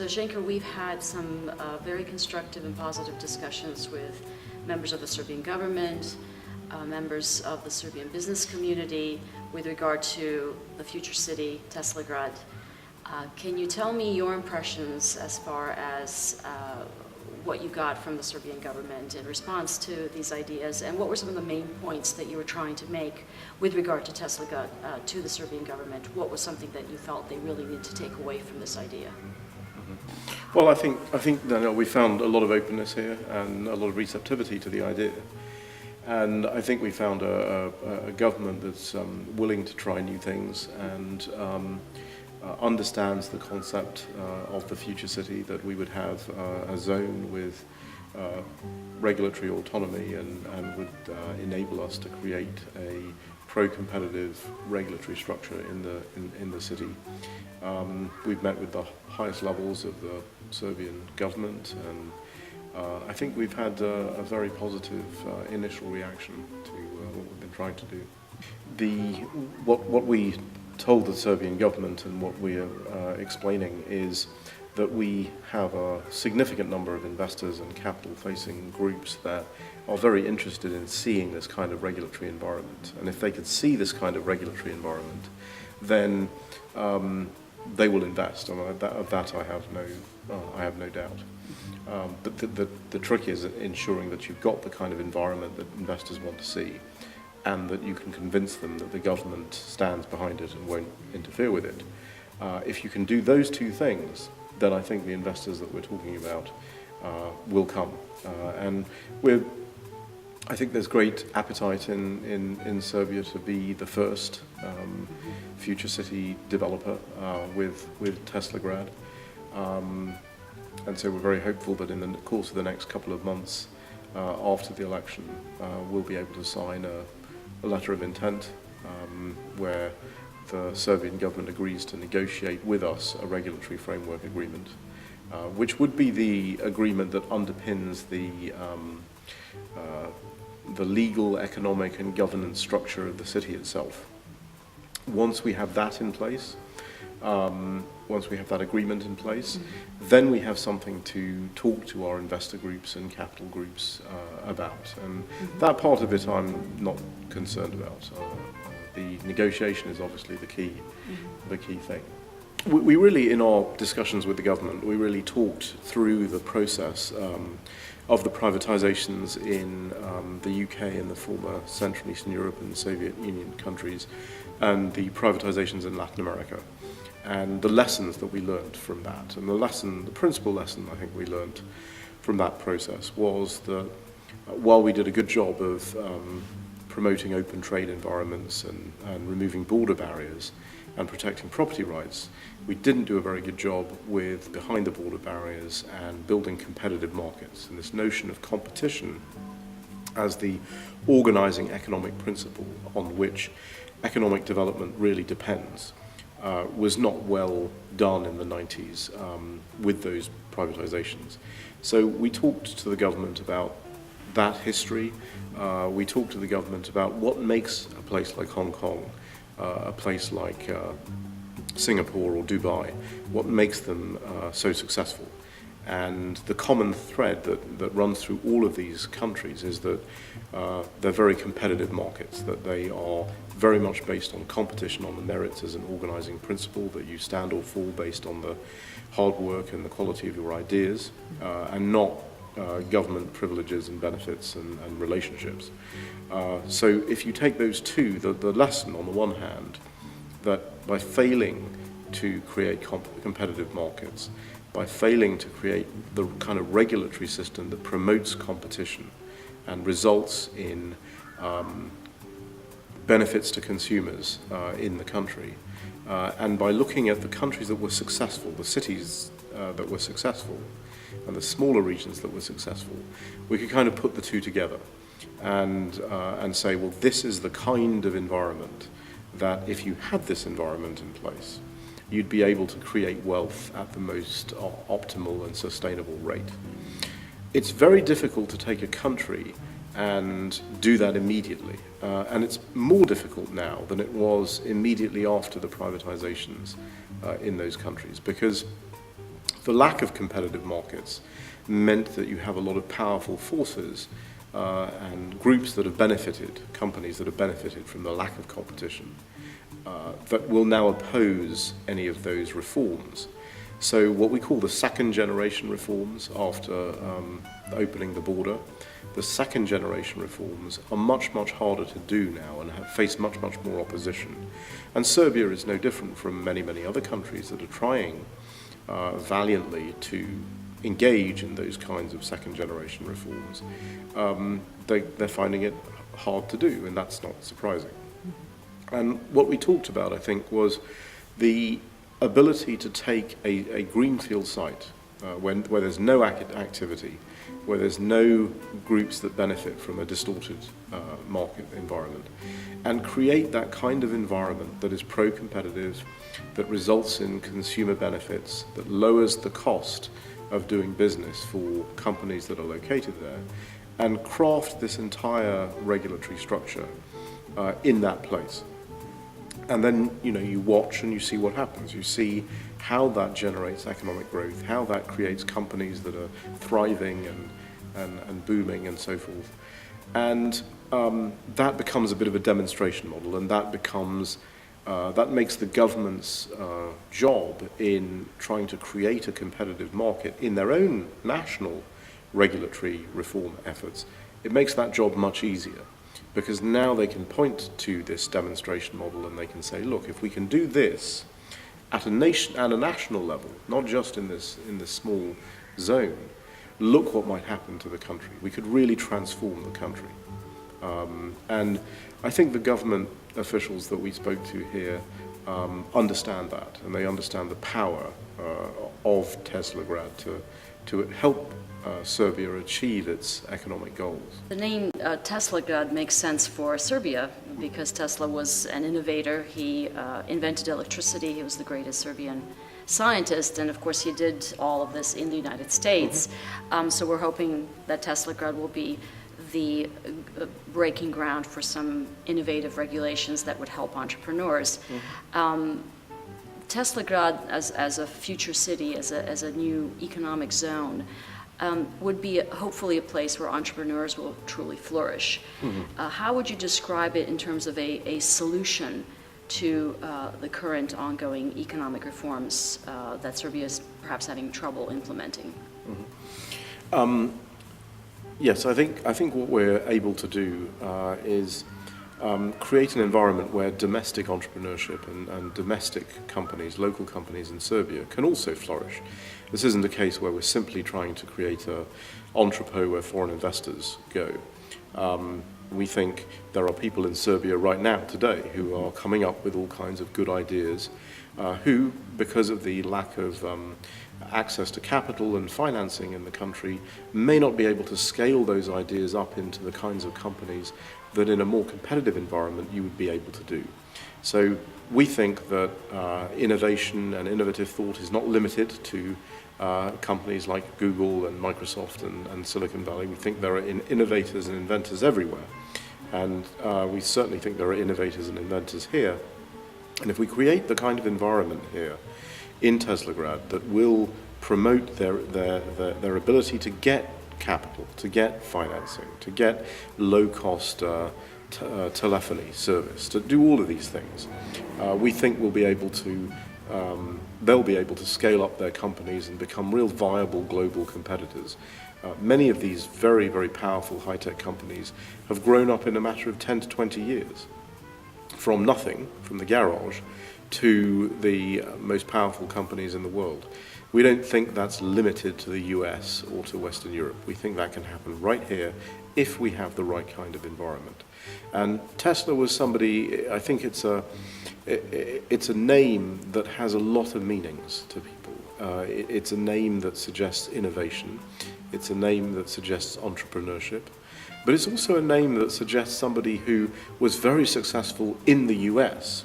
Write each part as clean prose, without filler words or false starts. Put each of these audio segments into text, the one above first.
Shanker, we've had some very constructive and positive discussions with members of the Serbian government, members of the Serbian business community with regard to the future city, Teslagrad. Can you tell me your impressions as far as what you got from the Serbian government in response to these ideas, and what were some of the main points that you were trying to make with regard to Teslagrad to the Serbian government? What was something that you felt they really need to take away from this idea? Well, I think we found a lot of openness here and a lot of receptivity to the idea. And I think we found a government that's willing to try new things and understands the concept of the future city, that we would have a zone with regulatory autonomy and would enable us to create a pro-competitive regulatory structure in the city. We've met with the highest levels of the Serbian government, and I think we've had a very positive initial reaction to what we've been trying to do. What we told the Serbian government and what we are explaining is that we have a significant number of investors and capital-facing groups that are very interested in seeing this kind of regulatory environment. And if they could see this kind of regulatory environment, then they will invest. And of that I have no doubt. But the trick is ensuring that you've got the kind of environment that investors want to see, and that you can convince them that the government stands behind it and won't interfere with it. If you can do those two things, then I think the investors that we're talking about will come. And I think there's great appetite in Serbia to be the first future city developer with Teslagrad. And so we're very hopeful that in the course of the next couple of months after the election, we'll be able to sign a letter of intent where the Serbian government agrees to negotiate with us a regulatory framework agreement, which would be the agreement that underpins the legal, economic and governance structure of the city itself. Once we have that in place, once we have that agreement in place, then we have something to talk to our investor groups and capital groups about. And that part of it I'm not concerned about. The negotiation is obviously the key thing. We really, in our discussions with the government, we really talked through the process of the privatizations in the UK and the former Central and Eastern Europe and Soviet Union countries, and the privatizations in Latin America, and the lessons that we learned from that. And the principal lesson I think we learned from that process was that while we did a good job of promoting open trade environments and removing border barriers and protecting property rights, we didn't do a very good job with behind the border barriers and building competitive markets. And this notion of competition as the organizing economic principle on which economic development really depends was not well done in the 90s with those privatizations. So we talked to the government about that history. We talked to the government about what makes a place like Hong Kong, a place like Singapore or Dubai, what makes them so successful. And the common thread that runs through all of these countries is that they're very competitive markets, that they are very much based on competition on the merits as an organizing principle, that you stand or fall based on the hard work and the quality of your ideas, and not government privileges and benefits and relationships. So if you take those two, the lesson on the one hand, that by failing to create competitive markets, by failing to create the kind of regulatory system that promotes competition and results in benefits to consumers in the country, and by looking at the countries that were successful, the cities that were successful, and the smaller regions that were successful, we could kind of put the two together and say, well, this is the kind of environment that if you had this environment in place, you'd be able to create wealth at the most optimal and sustainable rate. It's very difficult to take a country and do that immediately. And it's more difficult now than it was immediately after the privatizations in those countries, because The lack of competitive markets meant that you have a lot of powerful forces and groups that have benefited, companies that have benefited from the lack of competition, that will now oppose any of those reforms. So what we call the second generation reforms after opening the border, the second generation reforms are much, much harder to do now and face much, much more opposition. And Serbia is no different from many, many other countries that are trying valiantly to engage in those kinds of second generation reforms. They're finding it hard to do, and that's not surprising. And what we talked about, I think, was the ability to take a greenfield site where there's no activity, where there's no groups that benefit from a distorted market environment, and create that kind of environment that is pro-competitive, that results in consumer benefits, that lowers the cost of doing business for companies that are located there, and craft this entire regulatory structure in that place. And then, you watch and you see what happens. You see how that generates economic growth, how that creates companies that are thriving and booming and so forth. And that becomes a bit of a demonstration model, and that makes the government's job in trying to create a competitive market in their own national regulatory reform efforts. It makes that job much easier, because now they can point to this demonstration model and they can say, look, if we can do this at a national level, not just in this small zone, look what might happen to the country. We could really transform the country. And I think the government officials that we spoke to here understand that, and they understand the power of Teslagrad to help Serbia achieve its economic goals. The name Teslagrad makes sense for Serbia because Tesla was an innovator. He invented electricity. He was the greatest Serbian scientist, and of course he did all of this in the United States. So we're hoping that Teslagrad will be the breaking ground for some innovative regulations that would help entrepreneurs. Teslagrad as a future city, as a new economic zone, would be hopefully a place where entrepreneurs will truly flourish. How would you describe it in terms of a solution to the current ongoing economic reforms that Serbia is perhaps having trouble implementing? Yes, I think what we're able to do is create an environment where domestic entrepreneurship and domestic companies, local companies in Serbia can also flourish. This isn't a case where we're simply trying to create an entrepot where foreign investors go. We think there are people in Serbia right now, today, who are coming up with all kinds of good ideas, who, because of the lack of access to capital and financing in the country, may not be able to scale those ideas up into the kinds of companies that in a more competitive environment you would be able to do. So we think that innovation and innovative thought is not limited to companies like Google and Microsoft and Silicon Valley. We think there are innovators and inventors everywhere. And we certainly think there are innovators and inventors here. And if we create the kind of environment here in Teslagrad that will promote their ability to get capital, to get financing, to get low-cost telephony service, to do all of these things, we think we'll be able to, they'll be able to scale up their companies and become real viable global competitors. Many of these very, very powerful high-tech companies have grown up in a matter of 10 to 20 years, from nothing, from the garage, to the most powerful companies in the world. We don't think that's limited to the US or to Western Europe. We think that can happen right here if we have the right kind of environment. And Tesla was somebody, I think it's a name that has a lot of meanings to people. It's a name that suggests innovation. It's a name that suggests entrepreneurship. But it's also a name that suggests somebody who was very successful in the US,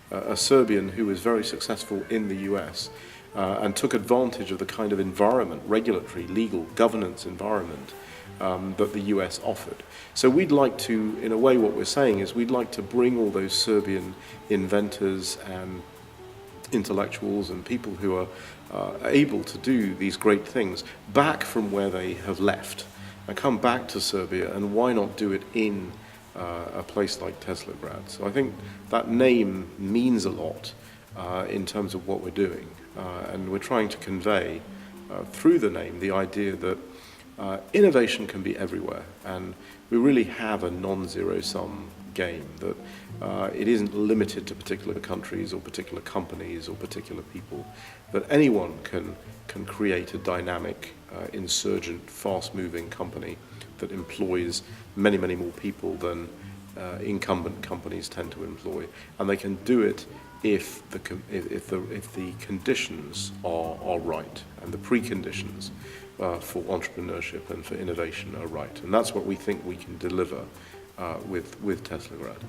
a Serbian who was very successful in the US, and took advantage of the kind of environment, regulatory, legal, governance environment that the US offered. So we'd like to, in a way what we're saying is we'd like to bring all those Serbian inventors and intellectuals and people who are able to do these great things back from where they have left and come back to Serbia, and why not do it in a place like Teslagrad? So I think that name means a lot in terms of what we're doing, and we're trying to convey through the name the idea that innovation can be everywhere, and we really have a non-zero-sum game, that it isn't limited to particular countries or particular companies or particular people, that anyone can create a dynamic, insurgent, fast-moving company that employs many, many more people than incumbent companies tend to employ, and they can do it if the conditions are right, and the preconditions for entrepreneurship and for innovation are right, and that's what we think we can deliver with Teslagrad.